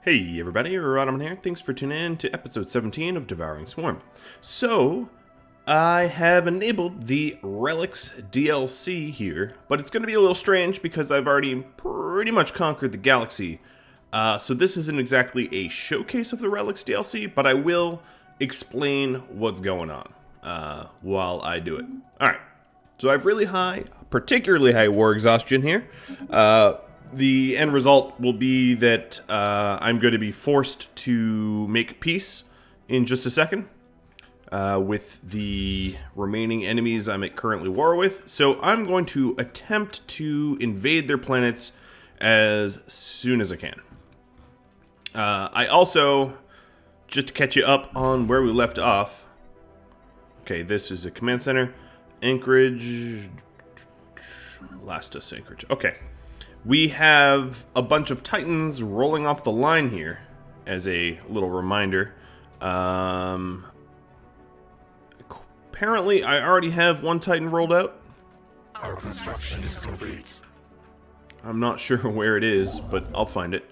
Hey everybody, Rhadamant here. Thanks for tuning in to episode 17 of Devouring Swarm. So, I have enabled the Relics DLC here, but it's going to be a little strange because I've already pretty much conquered the galaxy. So this isn't exactly a showcase of the Relics DLC, but I will explain what's going on while I do it. Alright, so I have really high, particularly high war exhaustion here. The end result will be that I'm going to be forced to make peace in just a second with the remaining enemies I'm at currently war with. So I'm going to attempt to invade their planets as soon as I can. I also, just to catch you up on where we left off. Okay, this is a command center. Anchorage. Last us Anchorage. Okay. We have a bunch of Titans rolling off the line here, as a little reminder. Apparently, I already have one Titan rolled out. Our construction is complete. I'm not sure where it is, but I'll find it.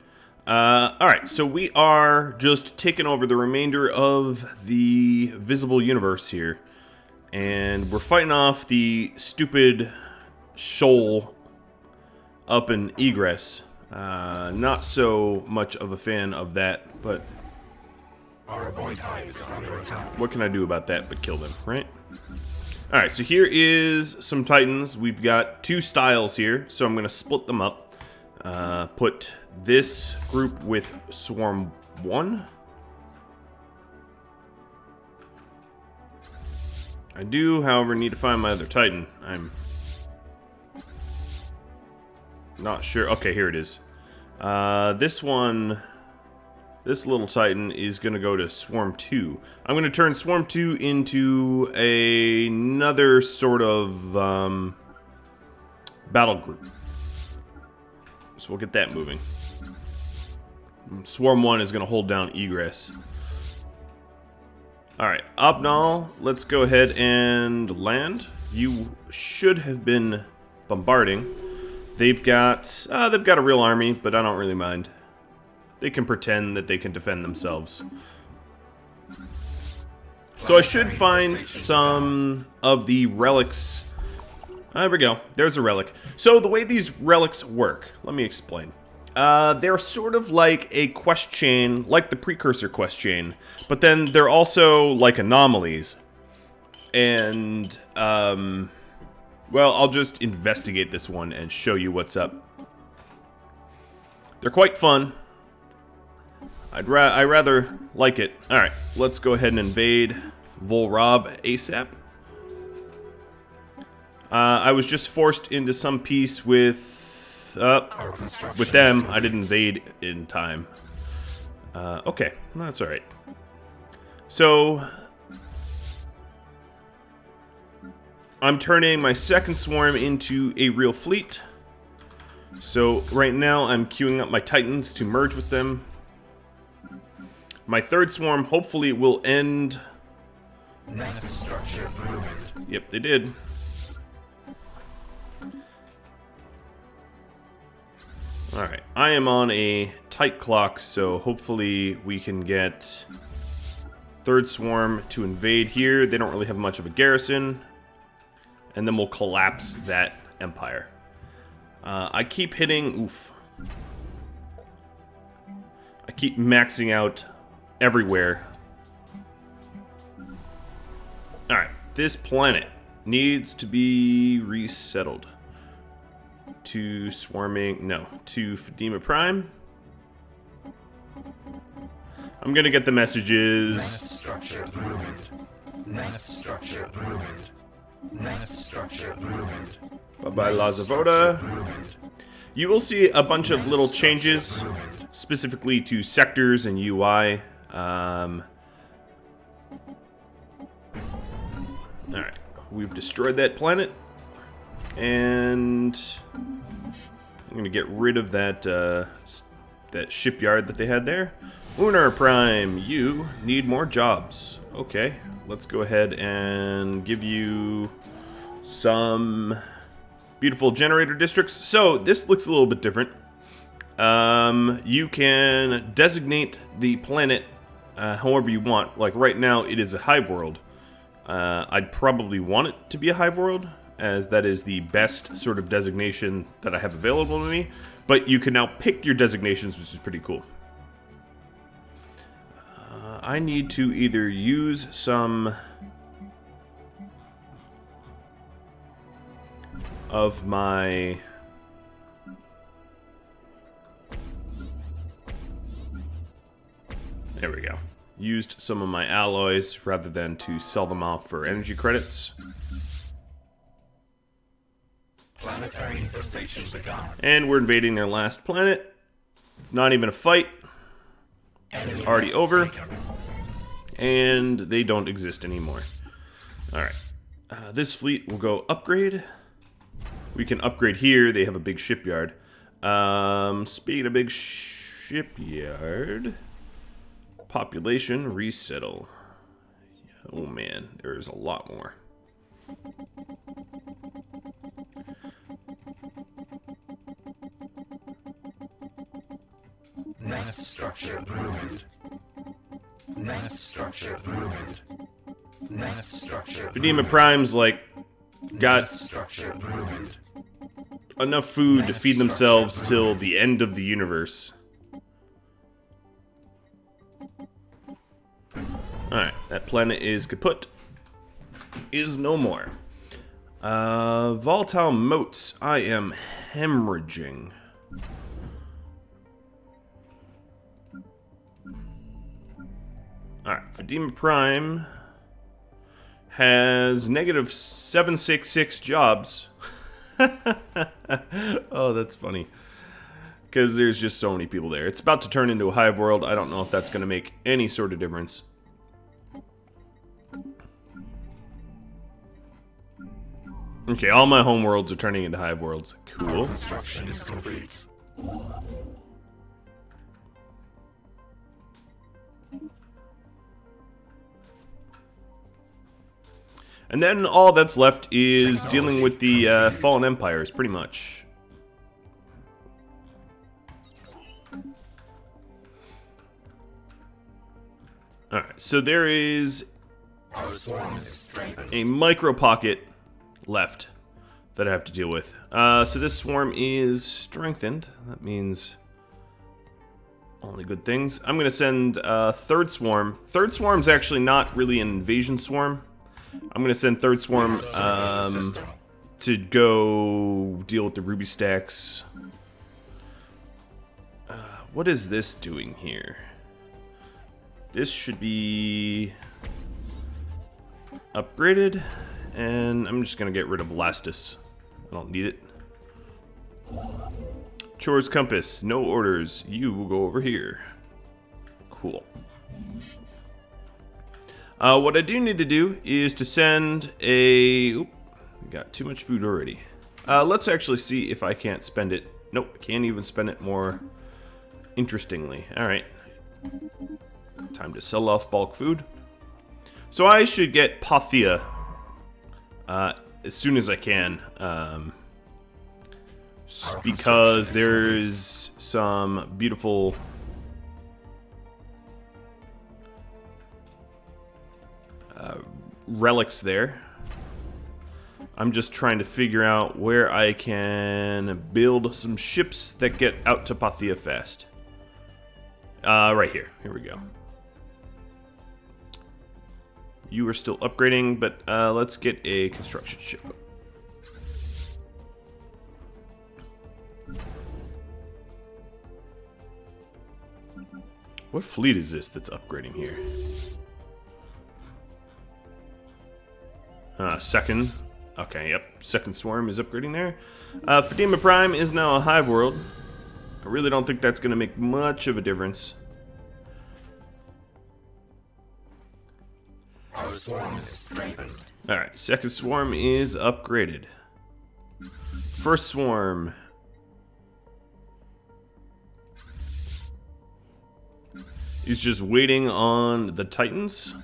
Alright, so we are just taking over the remainder of the visible universe here. And we're fighting off the stupid shoal up in Egress. Not so much of a fan of that, but Our void hive is under attack. what can I do about that but kill them, right? Alright, so here is some Titans. We've got two styles here, so I'm going to split them up. Put this group with Swarm 1. I do, however, need to find my other Titan. I'm not sure. Okay, here it is. This little Titan is going to go to Swarm 2. I'm going to turn Swarm 2 into another sort of battle group. So we'll get that moving. Swarm 1 is going to hold down Egress. Alright, Opnal, let's go ahead and land. You should have been bombarding. They've got a real army, but I don't really mind. They can pretend that they can defend themselves. So I should find some of the relics. There we go. There's a relic. So the way these relics work, let me explain. They're sort of like a quest chain, like the precursor quest chain, but then they're also like anomalies. And, well, I'll just investigate this one and show you what's up. They're quite fun. I rather like it. Alright, let's go ahead and invade Volrob ASAP. I was just forced into some peace with them. I didn't invade in time. Okay, that's alright. So I'm turning my second swarm into a real fleet. So right now I'm queuing up my Titans to merge with them. My third swarm hopefully will end. Nest structure ruined. Yep, they did. Alright, I am on a tight clock, so hopefully we can get third swarm to invade here. They don't really have much of a garrison. And then we'll collapse that empire. I keep hitting... Oof. I keep maxing out everywhere. Alright, this planet needs to be resettled. To swarming... No, to Fadima Prime. I'm gonna get the messages. Nest structure ruined. Nest structure ruined. Nest structure ruined. Bye-bye, Lazavoda. You will see a bunch of little changes, specifically to sectors and UI. Alright, we've destroyed that planet. And I'm going to get rid of that, that shipyard that they had there. Unar Prime, you need more jobs. Okay, let's go ahead and give you some beautiful generator districts. So this looks a little bit different. You can designate the planet however you want. Like right now, it is a hive world. I'd probably want it to be a hive world, as that is the best sort of designation that I have available to me. But you can now pick your designations, which is pretty cool. I need to either use some of my... There we go. Used some of my alloys rather than to sell them off for energy credits. Planetary infestation begun. And we're invading their last planet. Not even a fight. It's already over. And they don't exist anymore. Alright. This fleet will go upgrade. We can upgrade here. They have a big shipyard. Speaking of big shipyard... Population resettle. Oh man, there's a lot more. Nest structure ruined. Nest structure ruined. Nest structure. Rhadamant Prime's like got Nest structure ruined. enough food to feed themselves till the end of the universe. Alright, that planet is kaput. Is no more. Volatile motes. I am hemorrhaging. Alright, Rhadamant Prime has negative 766 jobs. Oh, that's funny. Because there's just so many people there. It's about to turn into a hive world. I don't know if that's going to make any sort of difference. Okay, all my home worlds are turning into hive worlds. Cool. Construction is complete. And then all that's left is dealing with the fallen empires, pretty much. Alright, so there is Our swarm is strengthened. a micro pocket left that I have to deal with. So this swarm is strengthened. That means only good things. I'm going to send third swarm. Third swarm's actually not really an invasion swarm. I'm going to send third swarm to go deal with the ruby stacks. What is this doing here? This should be upgraded. And I'm just going to get rid of Lastus. I don't need it. Chores compass. No orders. You will go over here. Cool. What I do need to do is to send a... Oop, we got too much food already. Let's actually see if I can't spend it. Nope, I can't even spend it more interestingly. Alright. Time to sell off bulk food. So I should get Pathia as soon as I can, because there's some beautiful relics there. I'm just trying to figure out where I can build some ships that get out to Pathia fast. Right here. Here we go. You are still upgrading, but let's get a construction ship. What fleet is this that's upgrading here? Second. Okay, yep. Second swarm is upgrading there. Rhadamant Prime is now a hive world. I really don't think that's going to make much of a difference. Our swarm is strengthened. Alright, second swarm is upgraded. First swarm. He's just waiting on the Titans.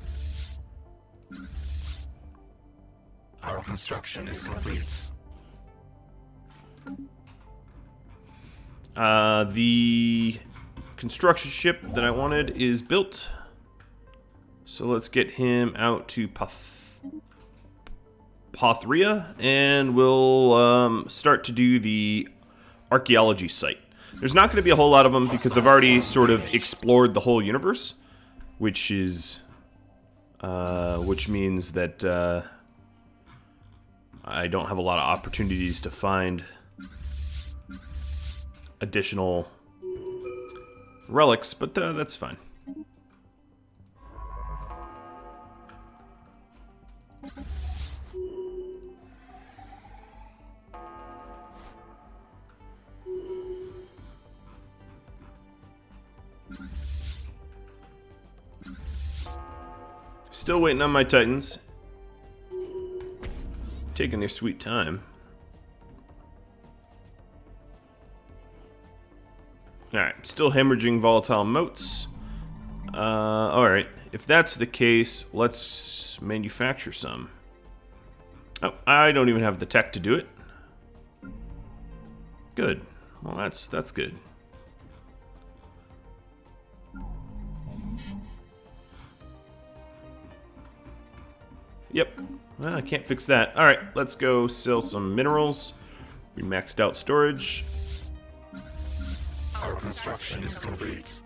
Our construction is complete. The construction ship that I wanted is built. So let's get him out to Pothria, and we'll start to do the archaeology site. There's not going to be a whole lot of them because I've already sort of explored the whole universe, which means that I don't have a lot of opportunities to find additional relics, but that's fine. Still waiting on my Titans. Taking their sweet time. Alright, still hemorrhaging volatile motes. Alright, if that's the case, let's manufacture some. Oh, I don't even have the tech to do it. Good. Well, that's good. Yep. Well, I can't fix that. Alright, let's go sell some minerals. We maxed out storage. Our construction is complete.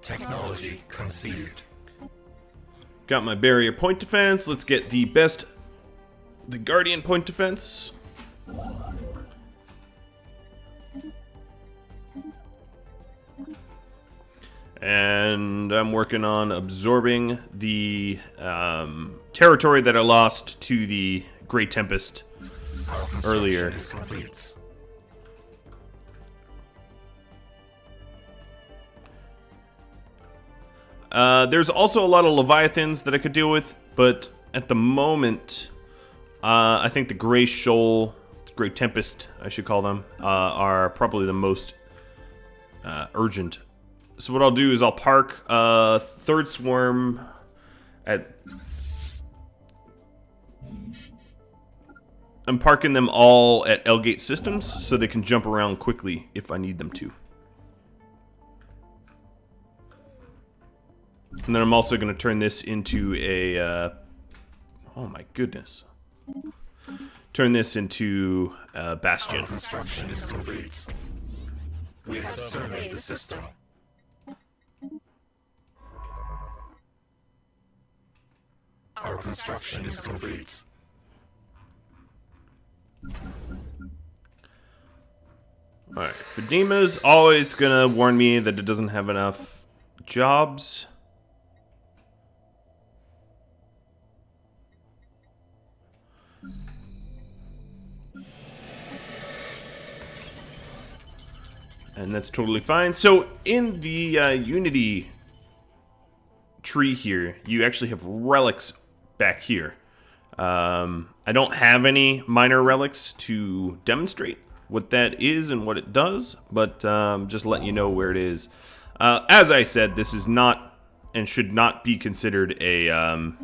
Technology conceived. Got my barrier point defense. Let's get the Guardian point defense. And I'm working on absorbing the territory that I lost to the Great Tempest earlier. There's also a lot of Leviathans that I could deal with, but at the moment, I think the Grey Shoal, Great Tempest, I should call them, are probably the most urgent. So what I'll do is I'll park Third Swarm at... I'm parking them all at L-Gate Systems so they can jump around quickly if I need them to. And then I'm also going to turn this into a... oh my goodness. Turn this into a Bastion. Our construction is complete. We have surveyed the system. Our construction is complete. Alright, Fadima's always gonna warn me that it doesn't have enough jobs. And that's totally fine. So in the Unity tree here, you actually have relics back here. I don't have any minor relics to demonstrate what that is and what it does, but just letting you know where it is. As I said, this is not and should not be considered a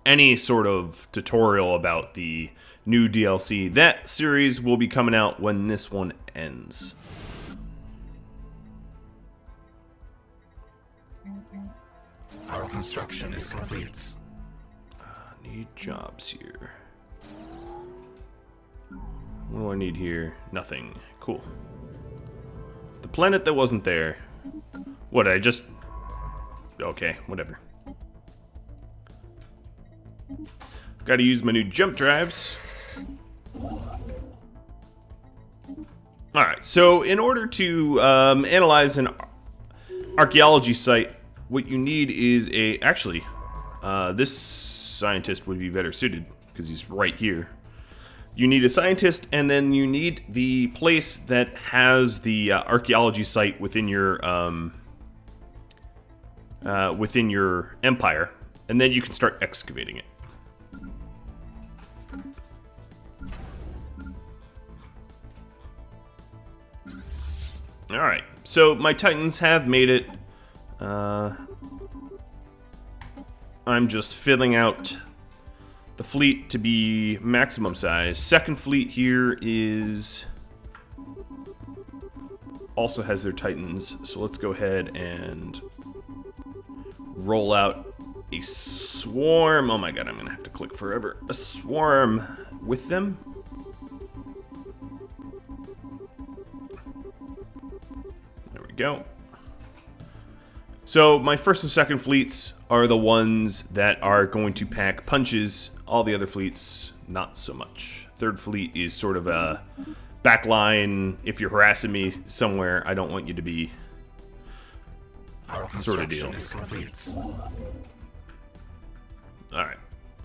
any sort of tutorial about the new DLC. That series will be coming out when this one ends. Our construction is complete. Need jobs here. What do I need here? Nothing. Cool. The planet that wasn't there. What, I just... Okay, whatever. Gotta use my new jump drives. Alright, so in order to analyze an archaeology site, what you need is a... Actually, this scientist would be better suited because he's right here. You need a scientist, and then you need the place that has the archaeology site within your empire, and then you can start excavating it. All right, so my Titans have made it. I'm just filling out the fleet to be maximum size. Second fleet here is... also has their Titans, so let's go ahead and roll out a swarm. Oh my god, I'm gonna have to click forever. A swarm with them. There we go. So my first and second fleets are the ones that are going to pack punches. All the other fleets, not so much. Third fleet is sort of a backline. If you're harassing me somewhere, I don't want you to be sort of deal. Alright.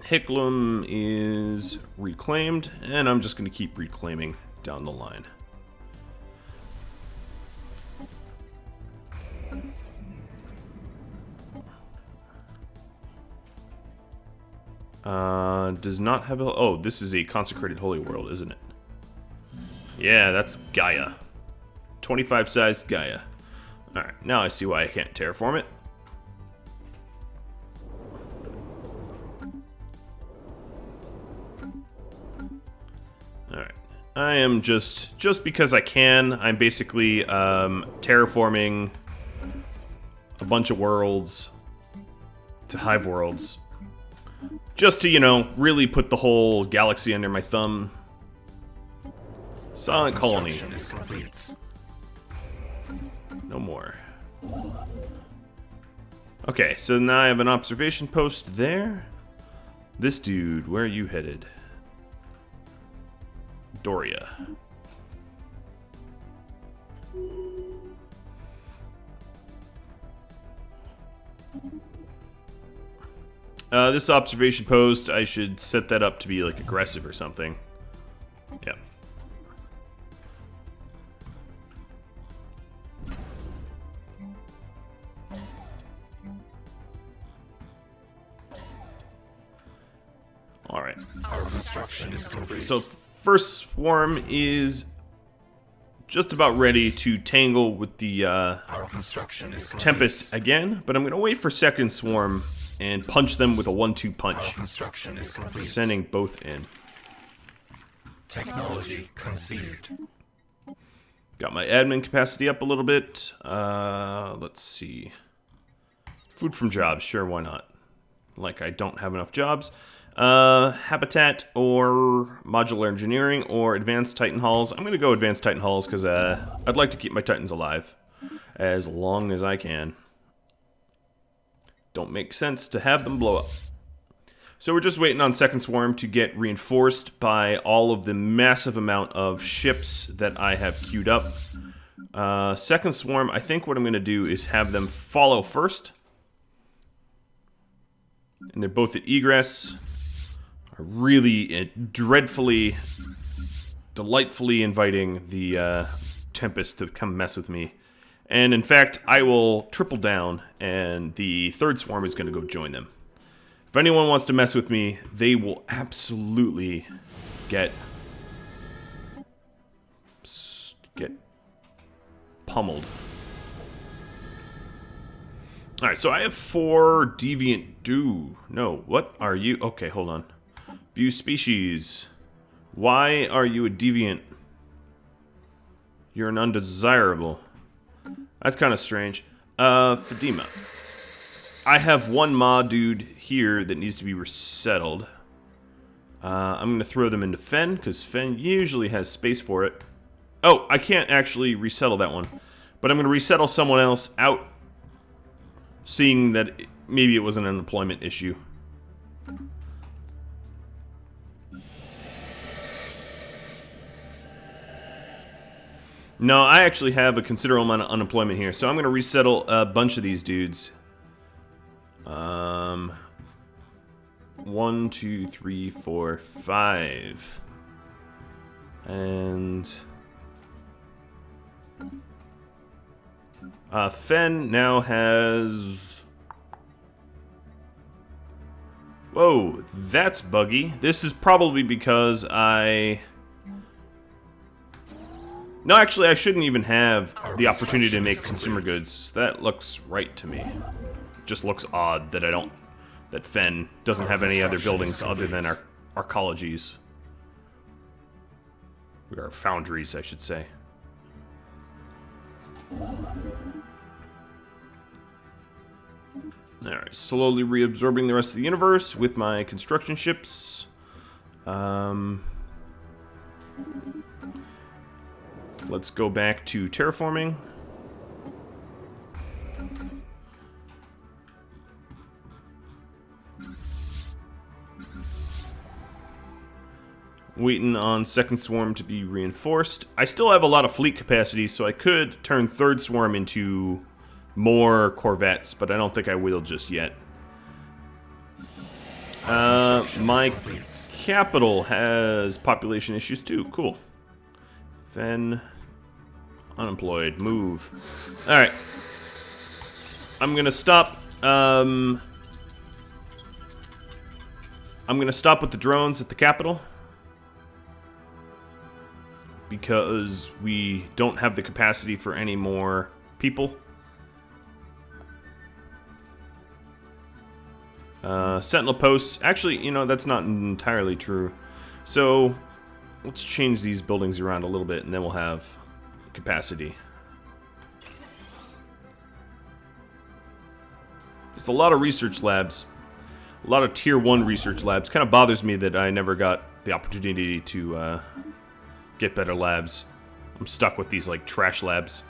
Hicklum is reclaimed, and I'm just going to keep reclaiming down the line. Does not have a... oh, this is a consecrated holy world, isn't it? Yeah, that's Gaia. 25 sized Gaia. Alright, now I see why I can't terraform it. Alright. I am just because I can, I'm basically terraforming a bunch of worlds to hive worlds. Just to, you know, really put the whole galaxy under my thumb. Silent Colony. No more. Okay, so now I have an observation post there. This dude, where are you headed? Doria. This observation post, I should set that up to be like aggressive or something. Yep. Alright. Our construction is complete. So first swarm is just about ready to tangle with the Our construction is complete. Tempest again, but I'm going to wait for second swarm and punch them with a 1-2 Our punch, construction is complete. sending both in. Technology conceived. Got my admin capacity up a little bit. Let's see. Food from jobs, sure, why not? Like I don't have enough jobs. Habitat or modular engineering or advanced Titan halls. I'm going to go advanced Titan halls because I'd like to keep my Titans alive as long as I can. Don't make sense to have them blow up. So we're just waiting on second swarm to get reinforced by all of the massive amount of ships that I have queued up. Second swarm, I think what I'm going to do is have them follow first. And they're both at egress. Are really dreadfully, delightfully inviting the Tempest to come mess with me. And in fact, I will triple down, and the third swarm is going to go join them. If anyone wants to mess with me, they will absolutely get pummeled. Alright, so I have 4 deviant no, what are you? Okay, hold on. View species. Why are you a deviant? You're an undesirable. That's kind of strange. Fadima. I have 1 Ma dude here that needs to be resettled. I'm going to throw them into Fen, because Fen usually has space for it. Oh, I can't actually resettle that one. But I'm going to resettle someone else out, seeing that maybe it wasn't an employment issue. No, I actually have a considerable amount of unemployment here, so I'm going to resettle a bunch of these dudes. 1, 2, 3, 4, 5. And Fen now has... Whoa, that's buggy. This is probably because I... No, actually, I shouldn't even have the opportunity to make consumer goods. That looks right to me. Just looks odd that that Fen doesn't have any other buildings other than our archaeologies. Or foundries, I should say. Alright, slowly reabsorbing the rest of the universe with my construction ships. Let's go back to terraforming. Waiting on second swarm to be reinforced. I still have a lot of fleet capacity, so I could turn third swarm into more corvettes, but I don't think I will just yet. My capital has population issues too. Cool. Fen. Unemployed. Move. Alright. I'm gonna stop. I'm gonna stop with the drones at the capital, because we don't have the capacity for any more people. Sentinel posts. Actually, you know, that's not entirely true. So, let's change these buildings around a little bit, and then we'll have capacity. There's a lot of research labs. A lot of tier 1 research labs. Kind of bothers me that I never got the opportunity to get better labs. I'm stuck with these, like, trash labs.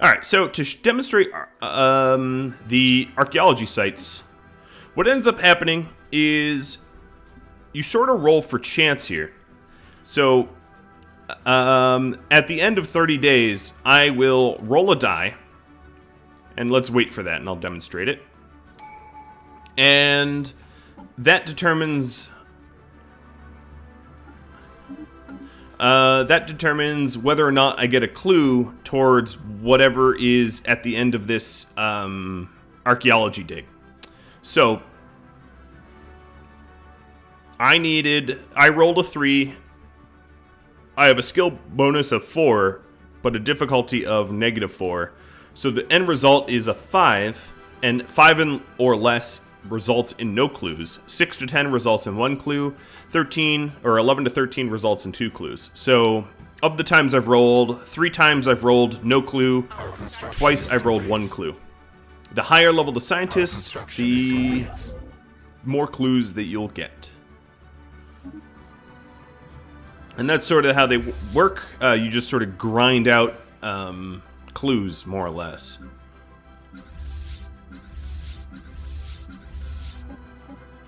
Alright, so to demonstrate the archaeology sites, what ends up happening is you sort of roll for chance here. So, at the end of 30 days, I will roll a die, and let's wait for that, and I'll demonstrate it. And that determines whether or not I get a clue towards whatever is at the end of this archaeology dig. So, I rolled a 3. I have a skill bonus of 4, but a difficulty of -4. So the end result is a 5, and 5 or less results in no clues. 6 to 10 results in 1 clue. 13 or 11 to 13 results in 2 clues. So, of the times I've rolled, 3 times I've rolled no clue. Twice I've rolled 1 clue. The higher level the scientist, the more clues that you'll get. And that's sort of how they work. You just sort of grind out clues, more or less.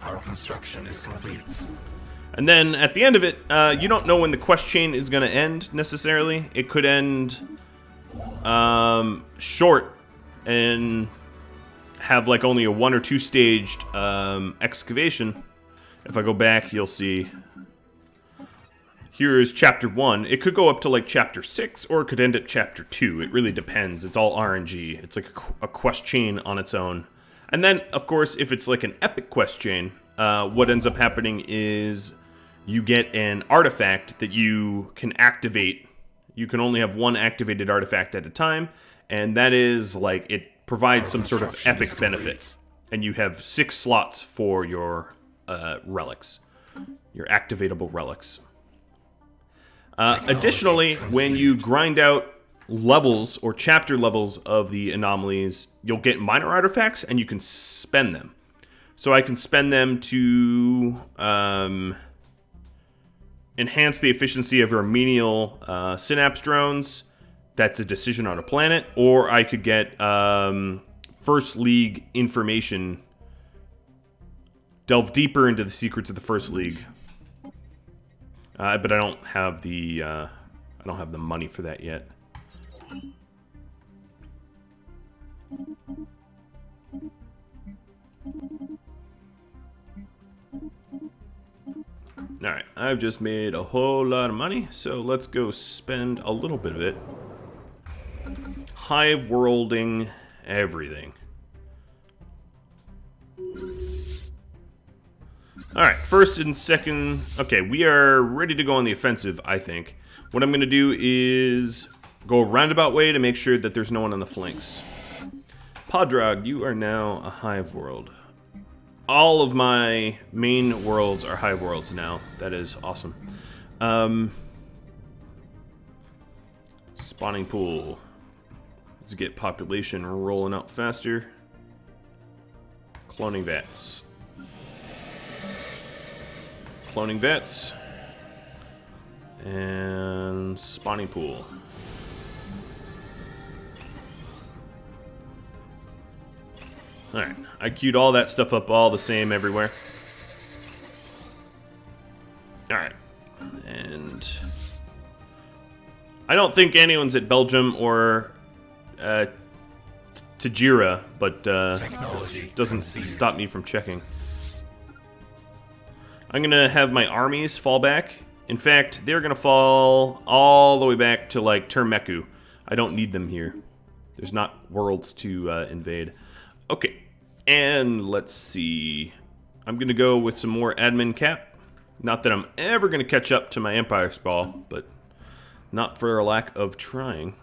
Our construction is complete. And then at the end of it, you don't know when the quest chain is going to end necessarily. It could end short and have like only a 1 or 2 staged excavation. If I go back, you'll see here is chapter 1. It could go up to like chapter 6, or it could end at chapter 2. It really depends. It's all RNG. It's like a quest chain on its own. And then, of course, if it's like an epic quest chain, what ends up happening is you get an artifact that you can activate. You can only have 1 activated artifact at a time, and that is like, it provides some sort of epic benefit. And you have 6 slots for your relics, your activatable relics. Additionally, when you grind out levels or chapter levels of the anomalies, you'll get minor artifacts, and you can spend them. So I can spend them to enhance the efficiency of our menial synapse drones. That's a decision on a planet. Or I could get First League information, delve deeper into the secrets of the First League. But I don't have the money for that yet. Alright, I've just made a whole lot of money, so let's go spend a little bit of it hive worlding everything. Alright, first and second. Okay, we are ready to go on the offensive, I think. What I'm going to do is go a roundabout way to make sure that there's no one on the flanks. Podrag, you are now a hive world. all of my main worlds are high worlds now. That is awesome. Spawning pool. Let's get population rolling out faster. Cloning vats. Cloning vats. And spawning pool. Alright, I queued all that stuff up all the same everywhere. Alright, and I don't think anyone's at Belgium or Tajira, but doesn't stop me from checking. I'm gonna have my armies fall back. In fact, they're gonna fall all the way back to like Termeku. I don't need them here. There's not worlds to invade. Okay, and let's see. I'm gonna go with some more admin cap. Not that I'm ever gonna catch up to my Empire Sprawl, but not for a lack of trying.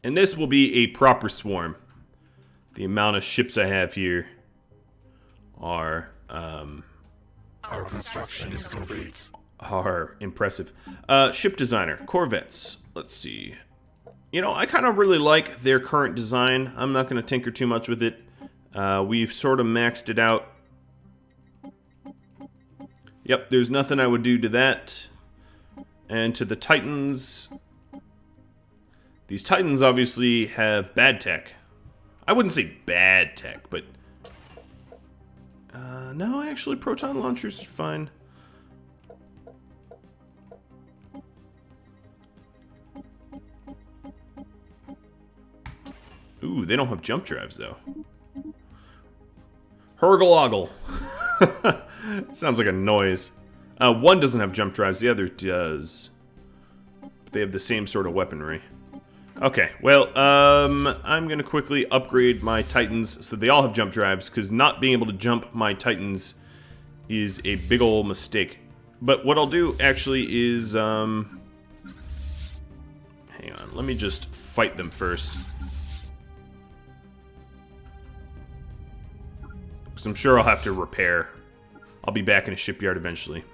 And this will be a proper swarm. The amount of ships I have here are Our construction is complete. Are impressive. Ship designer, corvettes. Let's see. You know, I kind of really like their current design. I'm not going to tinker too much with it. We've sort of maxed it out. Yep, there's nothing I would do to that. And to the Titans. These Titans obviously have bad tech. I wouldn't say bad tech, but... no, actually, proton launchers are fine. Ooh, they don't have jump drives, though. Hurgle-ogle. Sounds like a noise. One doesn't have jump drives, the other does. They have the same sort of weaponry. Okay, well, I'm gonna quickly upgrade my Titans so they all have jump drives, because not being able to jump my Titans is a big ol' mistake. But what I'll do, actually, is, hang on, let me just fight them first. Because I'm sure I'll have to repair. I'll be back in a shipyard eventually.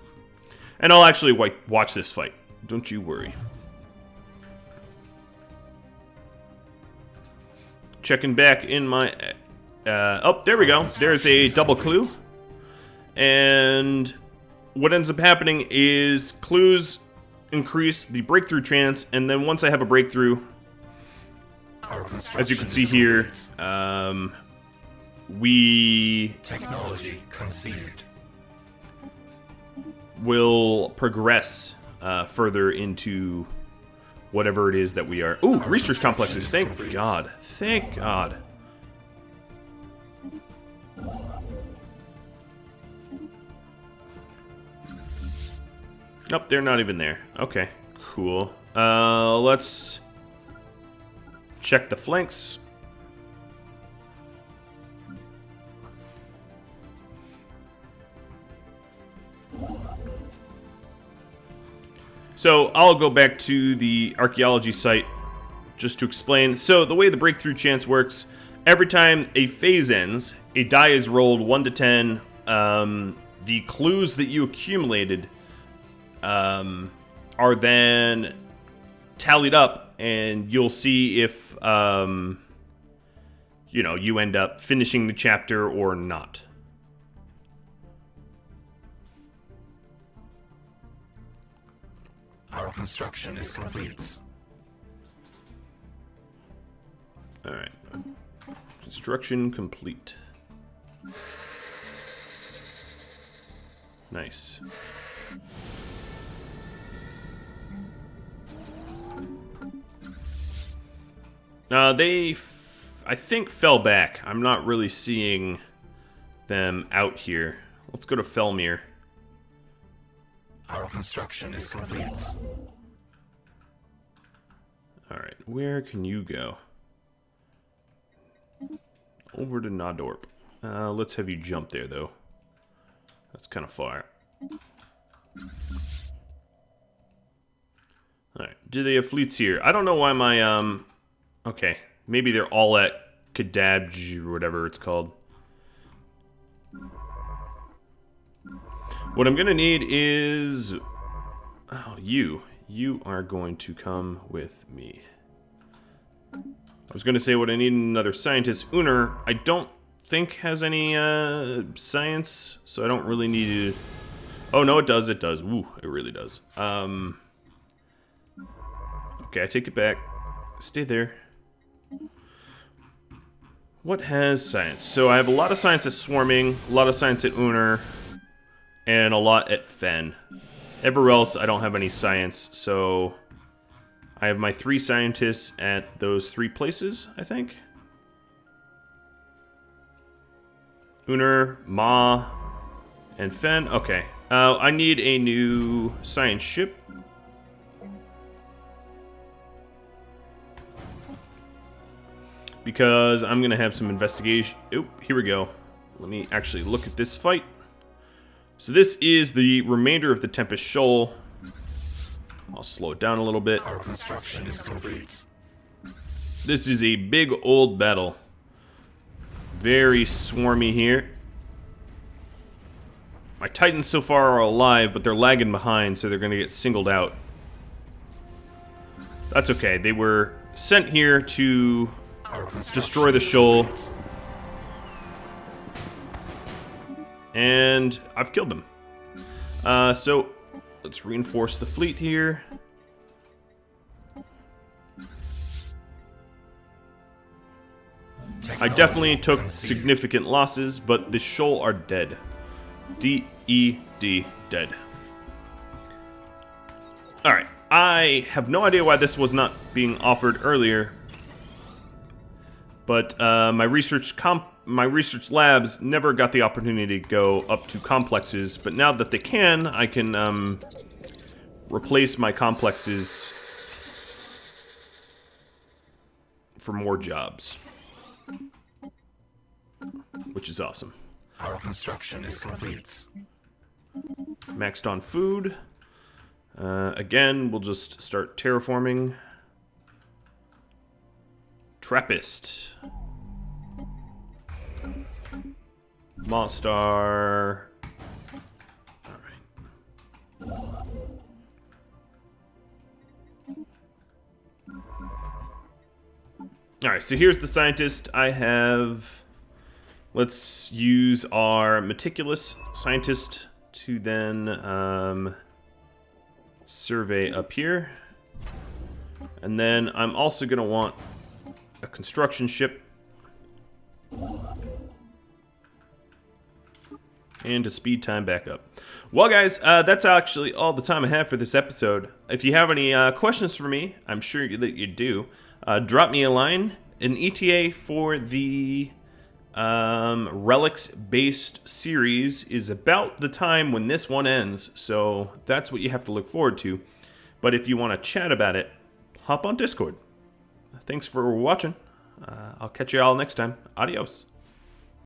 And I'll actually watch this fight. Don't you worry. Checking back in my... oh, there we go. There's a double clue. And what ends up happening is clues increase the breakthrough chance, and then once I have a breakthrough, as you can see here, we... Technology conceived. Will progress further into whatever it is that we are... Ooh, research complexes. Thank God. Thank God. Nope, they're not even there. Okay, cool. Let's check the flanks. So I'll go back to the archaeology site just to explain. So the way the breakthrough chance works, every time a phase ends, a die is rolled 1 to 10. The clues that you accumulated are then tallied up, and you'll see if you know, you end up finishing the chapter or not. Our construction is complete. Alright. Construction complete. Nice. They, I think, fell back. I'm not really seeing them out here. Let's go to Felmir. Our construction is complete. Alright, where can you go? Over to Nadorp. Let's have you jump there, though. That's kind of far. Alright, do they have fleets here? I don't know why my, okay. Maybe they're all at Kadabj, or whatever it's called. What I'm gonna need is... Oh, you. You are going to come with me. I was gonna say what I need another scientist. Uner, I don't think has any, science, so I don't really need to... Oh, no, it does, it does. Ooh, it really does. Okay, I take it back. Stay there. What has science? So I have a lot of science at Swarming, a lot of science at Uner, and a lot at Fen. Everywhere else, I don't have any science, so... I have my 3 scientists at those 3 places, I think. Uner, Ma, and Fen. Okay. I need a new science ship. Because I'm going to have some investigation. Oh, here we go. Let me actually look at this fight. So this is the remainder of the Tempest Shoal. I'll slow it down a little bit. Our construction is complete. This is a big old battle. Very swarmy here. My Titans so far are alive, but they're lagging behind, so they're going to get singled out. That's okay. They were sent here to destroy the shoal. And I've killed them. So let's reinforce the fleet here. I definitely took significant losses, but the shoal are dead. D-E-D, dead. Alright, I have no idea why this was not being offered earlier. But my research labs never got the opportunity to go up to complexes, but now that they can, I can replace my complexes for more jobs, which is awesome. Our construction is complete. Maxed on food. Again, we'll just start terraforming. Trappist. Monstar. Alright. Alright, so here's the scientist. I have... Let's use our meticulous scientist to then survey up here. And then I'm also going to want a construction ship. And to speed time back up. Well, guys, that's actually all the time I have for this episode. If you have any questions for me, I'm sure that you do. Drop me a line. An ETA for the Relics-based series is about the time when this one ends, so that's what you have to look forward to. But if you want to chat about it, hop on Discord. Thanks for watching. I'll catch you all next time. Adios.